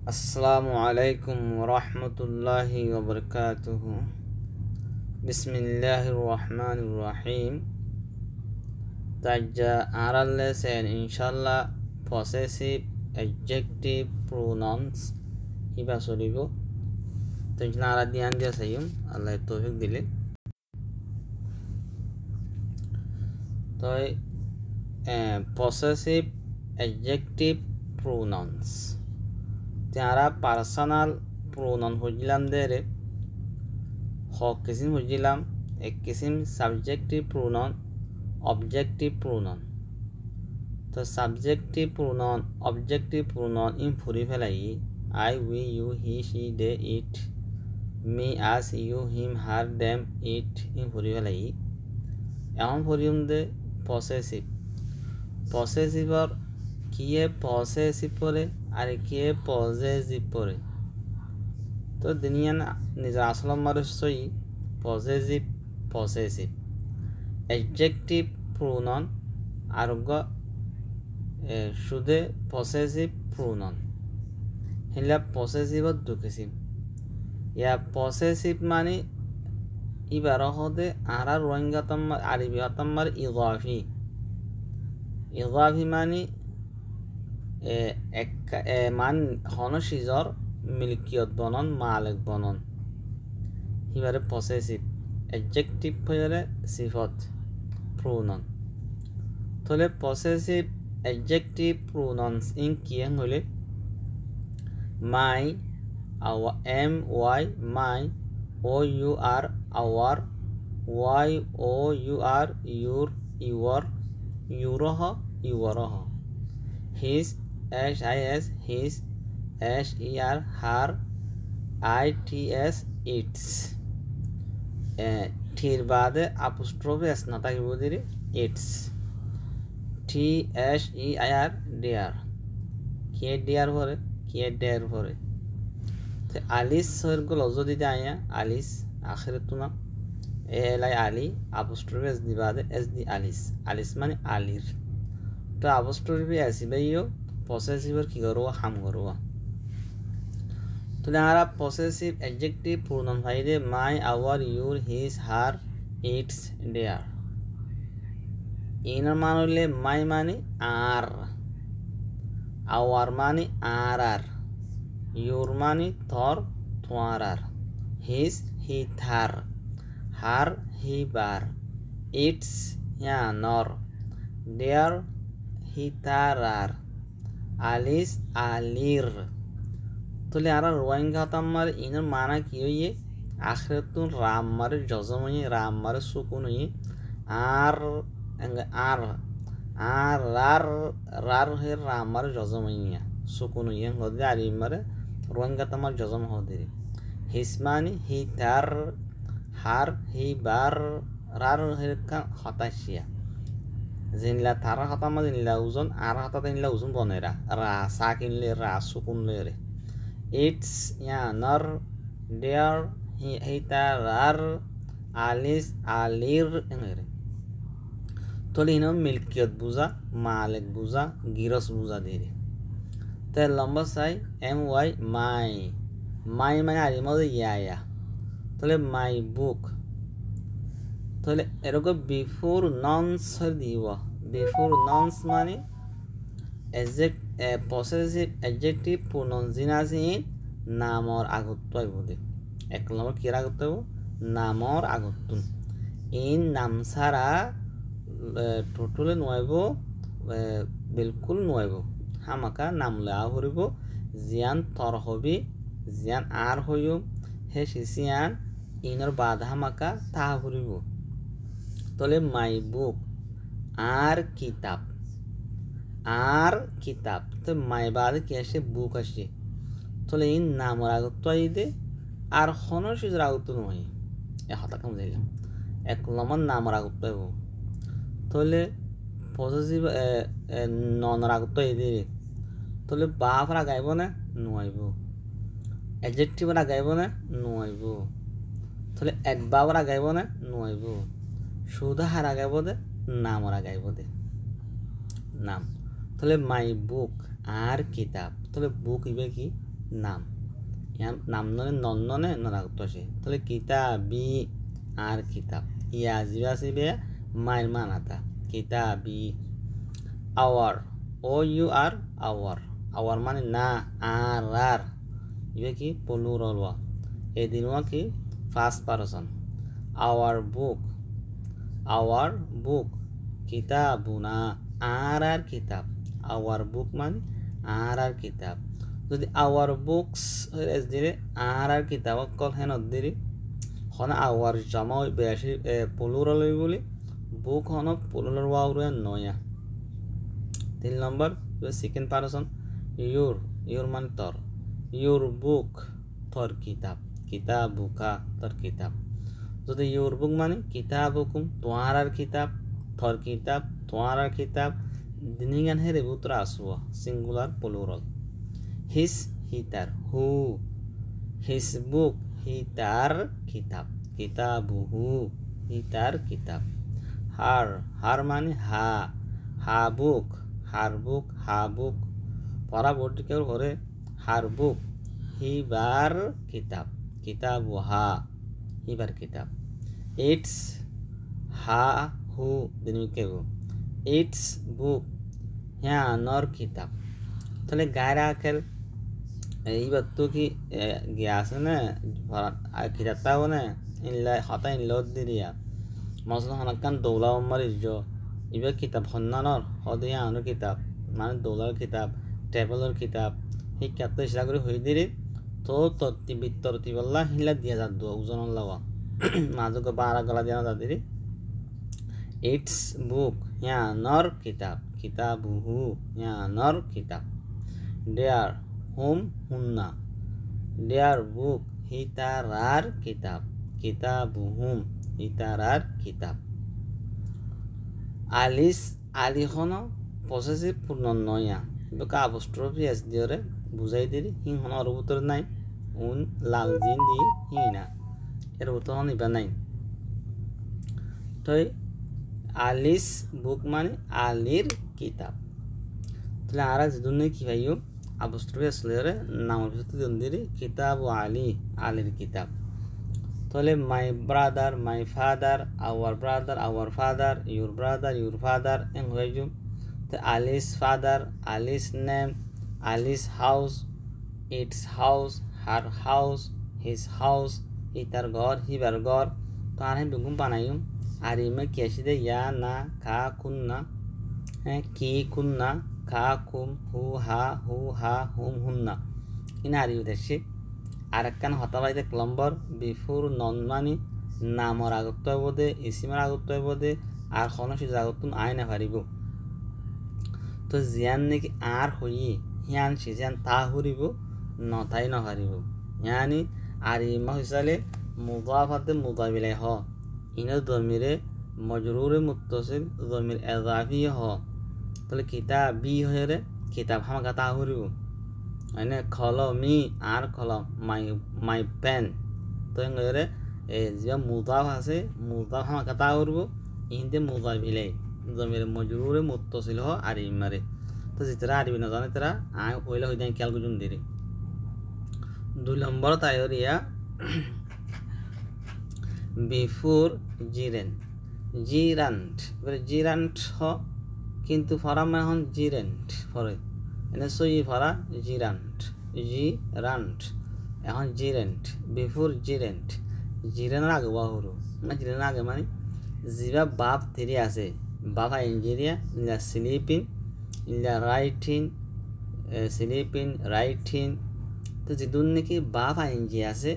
আসসালামু আলাইকুম রহমতুল্লাহি ওবরকাতুহু বিসমিল্লাহির রহমানির রহিম তাজ্জা আরাল্লেসেন ইনশাল্লাহ পসেসিভ অ্যাডজেক্টিভ প্রোনাউন্স ইবা চলিব তাইজনা আরা ধ্যান দিয়া চাইম আল্লাহ তৌফিক দিলে তই পসেসিভ অ্যাডজেক্টিভ প্রোনাউন্স তারা পার্সোনাল প্রোনাউন হইলাম দেরে হক কিসিম হইলাম এক কিসিম সাবজেক্টিভ প্রোনাউন অবজেক্টিভ প্রোনাউন তো সাবজেক্টিভ প্রোনাউন অবজেক্টিভ প্রোনাউন ইন ফুরি ফেলাই I we you he she they it me us you him her them it ইন ফুরি ফেলাই এখন ফুরিম দে পসেসিভ পসেসিভর কিয়ে পসেসিভ পরে আর কিয়ে পজেসিভ পরে তো দুনিয়া নিজের আসল মানুষই পজেসিভ পসেসিভ অ্যাডজেক্টিভ প্রোনাউন আর শুধু পসেসিভ প্রোনাউন হিলা পসেসিভত দুকিসিম ইয়া পসেসিভ মানে ইবার হদে আরা রোহিঙ্গাতম আরবি হতম্মার ইগাফি মানে মান হন সিজর মিল্কিয়ত বনন মালিক বনন হিবারে পসেসিভ অ্যাডজেক্টিভ হইলে সিফত প্রোনাউন তাহলে পসেসিভ অ্যাডজেক্টিভ প্রোনাউন্স ইন কি হইলে my M Y my O U R our Y O U R your your yours yours his S I S his S E R her I T S its ঠির বাদে apostrophe S না থাকিব দিরে its T S E I R their কে their ভরে কে dare ভরে আলিস হরগুল যদি আয়া আলিস আখের তুনা এ এল আই আলি আপোস্ট্রফি এস দি বাদে এস দি আলিস আলিস মানে আলির তো আপোস্ট্রফি আসিবাইও পসেসিভর কি করব হাম করব তাহলে আমরা পসেসিভ অ্যাডজেক্টিভ প্রোনাউন ভাইরে my our your his her its their ইনার মান হইলে মাই মানে আর আওয়ার মানে আর আর ইউর মানে থর তোমার আর his he Thar her he bar it's ইয়া নর দেয়ার হি তার আর আলিস আলির তাহলে আর রোহিঙ্গা হতাম্মার ইনার মানা কি হইয়ে আখরেতুন রাম মারে জজম হইয়ে রাম মারে সুকুন হইয়ে আর আর আর রার রার হয়ে রাম মারে জজম হইয়া সুকুন হইয়ে হদে আর মারে রোহিঙ্গা তামার জজম হদে হিসমানি হি তার হার হি বার রার হয়ে হতাশিয়া জিনলা তারা হতামা জিনলা ওজন আর হতাতে নিলা ওজন বনেরা রা সা কিনলে রা সুকুন রে ইটস ইয়া নর দেয়ার হিতা রার আলিস আলির এনে তলে হিন মিল্কিয়ত বুঝা মালিক বুঝা গিরস বুঝা দিয়ে তাই লম্বা চাই এম ওয়াই মাই মাই মানে আরির মধ্যে ইয়া তাহলে মাই বুক তাহলে এরকম বিফোর ননস দিব বিফোর ননস মানে পসেসিভ অ্যাডজেক্টিভ প্রোনাউন জিনাসিন নামর আগত বলে এক নম্বর কি আগত নামর আগতুন ইন নাম ছাড়া টোটলে নয়ব বিলকুল নয়ব হামাকা নাম লেয়া হরিব জিয়ান তর হবি জিয়ান আর হইব হে সিসিয়ান ইনর বাদ হামাকা তাহা হরিব তাহলে মাই বুক আর কিতাব তো মাই বাদ কি আসে বুক আসে তাহলে এই নামর আগত দে আর হন সিজর আগত নয় এ হতাকা বুঝাইলাম এক নম্বর নামর আগত পাইব তাহলে পজিটিভ ননর আগত দে তাহলে বাফরা গাইব না নোয়াইব অ্যাডজেক্টিভরা গাইব না নোয়াইব তাহলে একবাবরা গাইব না নোয়াইব সুদা হারা গাইব দে নামরা গাইব দে নাম তাহলে মাই বুক আর কিতাব তাহলে বুক ইবে কি নাম ইয়ান নাম ননে নন ননে নরাগত আসে তাহলে কিতাবি আর কিতাব ইয়া জিবা আসিবে মায়ের মানাতা কিতাবি our O U R our মানে না আর ইবে কি প্লুরাল ওয়া এদিন ওয়া কি ফার্স্ট পারসন আওয়ার বুক কিতাবুনা আর কিতাব আওয়ার বুক মানে আর কিতাব যদি আওয়ার বুকস এস দিলে আর কিতাব কল হেনত দিলি হনা আওয়ার জমা বেশি প্লুরাল হই বলি বুক হন প্লুরাল ওয়া নয়া 3 নম্বর সেকেন্ড পারসন ইউর মানে তর ইউর বুক তর কিতাবুকা তর কিতাব যদি ইউর বুক মানে কিতাবুকুম তোমার আর কিতাব তর কিতাব তোমার আর কিতাব দিনিগান হেরে বুতরা আসুয়া সিঙ্গুলার প্লুরাল হিস হিতার হু হিস বুক হিতার কিতাবুহু হিতার কিতাব হার মানে হার বুক পড়া বোর্ডটি কেউ করে হার বুক হিবার কিতাবুহা হিবার কিতাব ইটস হু দিনু কেউ ইটস বুক হ্যাঁ নর কিতাব তাহলে গায়রা আকেল এইবার তো কি গিয়ে আছে না কিতাবটাও না ইনলা হতা ইনলত দিরিয়া মসলা হনাকান দৌলা মারিজ ইবার কিতাব হন্নানর হদিয়া আনুর কিতাব মানে দৌলার কিতাব টেবলের কিতাব সেই কিতাবটা ইসরা করে হয়ে দিলি তো তরতিবল্লা হিলা দিয়া যাত ওজন লাওয়া মাজুক বারা গলা দিয়া যা দিলি ইটস বুক নর কিতাবুহু নর কিতাব দেয়ার হোম হুন্না দেয়ার বুক হিতারার কিতাবুহুম হিতারার কিতাব আলিখন পসেসিভ পূর্ণ নয়া এবার আপস্ট্রফি এস দিয়ে বুঝাই দিলি হিং হন ওর ভিতর নাই উন লাল জিন দি হিনা এর ভিতর হন ইবা নাই তো আলিস বুক মানে আলির কিতাব তাহলে আর যদি কি ভাইও আপস্ট্রফি আসলে নামের ভিতর দিন দিলি কিতাব ও আলির কিতাব তাহলে my brother my father our father your father এন হয়ে তো Ali's father Ali's name Ali's house its house her house his house ইতার ঘর হিবার ঘর তো আর বেগুন বানাইম আর ইমে কেসি দে ইয়া না খা কুন্না কি কুন্না খা কুম হু হা হুম হুন্না ইনা আর ইউ দেশে আর একখান হতাবাই দেখ লম্বর বিফুর নন মানি নামর আগত বোধে ইসিমর আগত বোধে আর খনসি আগতুন আয় না পারিব তো জিয়ান নাকি আর হই হিয়ান সিজিয়ান তা হরিব নতাই নহারিব ইয়ানি আর ইমা হিসালে মুদাফাতে মুদাবিলাই হ ইনো দমিরে মজরুরে মুত্তসিল দমির এজাফি হ তাহলে কিতাবি হয়ে রে কিতাব হামাকা তা হরিব মানে কলমি আর কলম মাই পেন তো এরে যে মুদাফ আছে মুদাফ হামাকা তা হরিব ইনতে মুদাবিলাই জমির মজরুরে মুত্তসিল হ আর ইমারে তো যেটা আরবি না জানে তারা আয় ওইলা হইতে খেয়াল করুন দিরে 2 নম্বর তাইরিয়া বিফোর জিরান্ট এবারে জিরান্ট হ কিন্তু ফরা মানে হন জিরেন্ট ফরে এনে সই ফরা জিরান্ট এখন জিরেন্ট বিফোর জিরেনের আগে বাহুরু মানে জিরেনের আগে মানে জিবা বাপ থিরি আছে বাবা ইঞ্জিনিয়ার ইলা রাইটিং তো যেদুন নাকি বাপ আইনজি আছে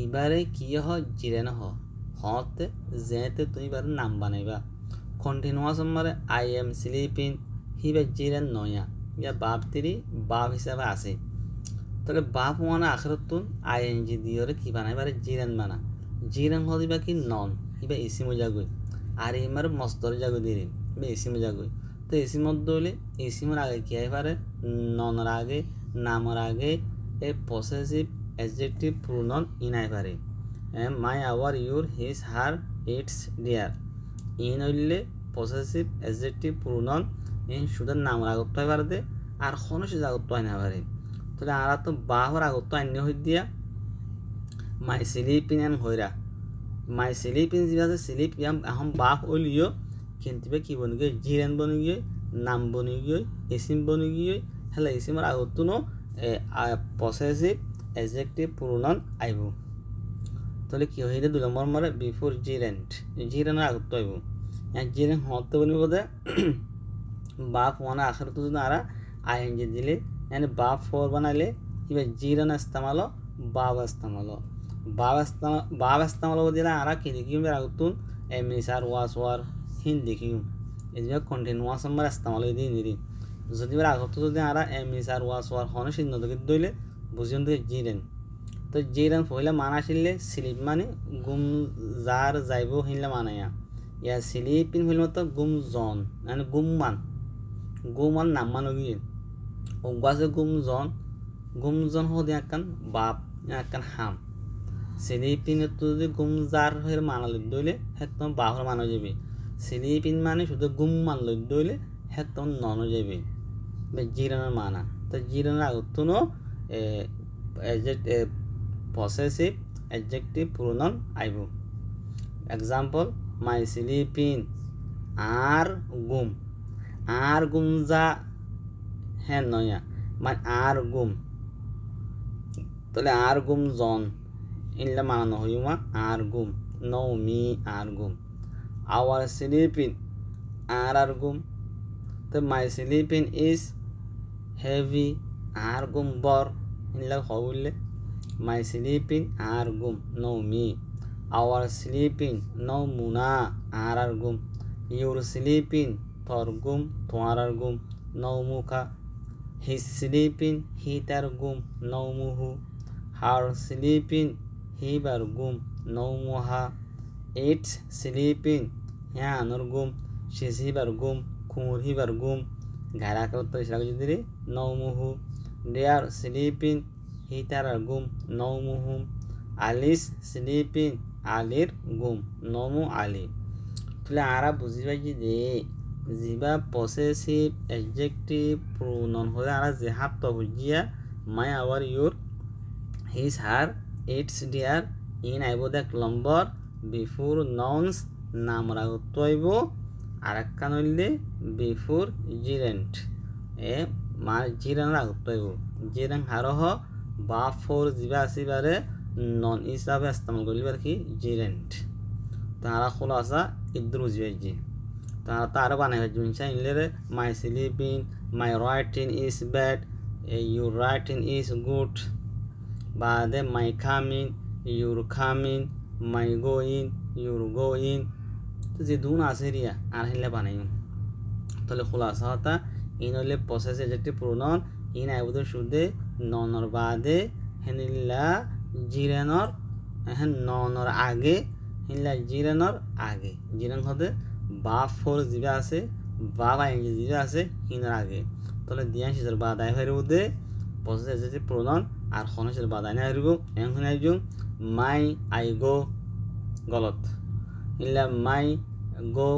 এবারে কি হ জিরেন হতে যেতে তুমি এবার নাম বানাইবা কন্টিনিউয়াস মানে আই এম স্লিপিং হিবার জিরেন নয়া ইয়া বাপ তিরি বাপ হিসাবে আছে তাহলে বাপ মানে আখরতুন আইএনজি দিয়ে কি বানাইবারে জিরেন হদিবা কি নন হিবা ইসিমু জাগুই আর ইমার মস্তর জাগু দিলেন ইসিমু জাগুই তো ইসিমত দইলে ইসিমর আগে কি আইবারে ননের আগে নামের আগে এ পসেসিভ অ্যাডজেক্টিভ প্রোনাউন ইনাই পারে my our your his her its their ইন হইলে পসেসিভ অ্যাডজেক্টিভ প্রোনাউন ইন শুধু নামের আগত পারে আর কোনো সে জাগত হয় না পারে তাহলে আরা তো বাহর আগত আন্য হই দিয়া মাই স্লিপিং এন হইরা মাই স্লিপিং যা আছে স্লিপ ইয়াম এখন বাহ ওলিও কিন্তু কি বনি গিয়ে জিরেন বনি গিয়ে নাম বনি গিয়ে ইসিম বনি গিয়ে হেলা ইসিমর আগত নো পসেসিভ এডজেক্টিভ প্রোনাউন আইব তাহলে কি হইলে 2 নম্বর মরে বিফোর জিরেন্ট জিরেনের আগত আইব জিরেন হতে বনি বদে বাপ ওয়ানা আখর তো যদি আরা আইএনজি দিলে यानी बाप फोर बनाले इवे जीरन इस्तेमालो बाब इस्तेमालो दिला आरा की देखियो मेरा गुतुन एमिसार वासवार हिंद देखियो इसमें कंटिन्यूअस नंबर इस्तेमाल दी निरी যদি মেরা আগত যদি আরা এমিসার ওয়াসওয়ার হন চিহ্ন দকে দইলে বুঝিন তো জিরেন তো জিরেন পয়লা মানা ছিলে স্লিপ মানে গুম জার যাইবো হিনলা মানায়া ইয়া স্লিপিন হইল তো গুম জন মানে গুমান নাম মানগি ওগাছে গুমজন হদি আকান বাপ আকান হাম স্লিপিন তো যদি গুমজার হয়ে মানালে দইলে একদম বাহর মানা যাবে স্লিপিন মানে শুধু গুম মানলে দইলে একদম নন যাবে জিরানের মানা তো জিরানের আগত নো পসেসিভ এডজেক্টিভ প্রোনাউন আইব এক্সাম্পল মাই স্লিপিন আর গুমজা হ্যাঁ নয়া মানে আর গুম তাহলে আর গুম জন ইনলা মানানো হইমা আর গুম নো মি আর গুম আওয়ার স্লিপিং আর গুম তো মাই স্লিপিং ইজ হেভি আর গুম বর ইনলা হইলে মাই স্লিপিং আর গুম নো মি আওয়ার স্লিপিং নো মুনা আর গুম ইউর স্লিপিং তোর গুম তোমার গুম নো মুখা He's sleeping, he tar gum, no muhu. Her sleeping, he bar gum, no muha. It's sleeping, ya anor gum, she's he bar gum, kumur he bar gum. Gara kato isla judiri, no muhu. They are sleeping, he tar gum, no muhu. Alice sleeping, alir gum, no mu ali. Tule ara buziba jide. জিবা possessive adjective pronoun হলে আর যে হাত তো বুঝিয়া my our your his her its their ইন আইব দেখ লম্বর বিফোর নাউন্স নাম রাগত আইব আর একখান হইলে বিফোর জিরেন্ট এ মা জিরেন রাগত আইব জিরেন হারহ বা ফোর জিবা আসিবারে নন হিসাবে ইস্তেমাল করিবার কি জিরেন্ট তারা খোলাসা ইদ্রু বুঝিবাই তার বানাই জুনসা ইনলে my sleeping my writing is bad your writing is good বাদে my coming your coming my going your going তো যে দুন আছে রিয়া আর হিলে বানাই তাহলে খোলাসা হতা ইন হইলে প্রসেস এডজেক্টিভ প্রোনাউন ইন আইবুদ শুদ্ধে ননর বাদে হেনিলা জিরেনর হ্যাঁ ননর আগে হিনলা জিরেনর আগে জিরেন হতে বা ফোর জিবা আছে বা ইংরেজি জিবা আছে হিনার আগে তাহলে দিয়া সিজার বা দায় হয়ে দে প্রসেস এডজেক্টিভ প্রোনাউন আর খনসের বা দায় না হইব এখন আইজু মাই আই গো গলত ইলা মাই গো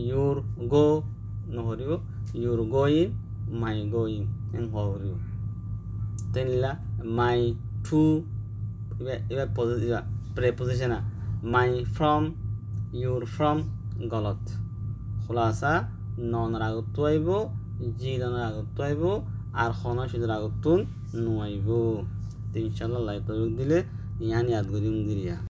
ইউর গো নহরিব ইউর গোয়িং মাই গোয়িং এন হরিব তেনলা মাই টু এবার positive preposition my from your from গলত খোলাসা নন আগত আইব জিরন আগত আইব আর খনসের আগত নুয়াইব ইনশাআল্লাহ লাইক দিলে ইয়ানি আদগরিম দিরিয়া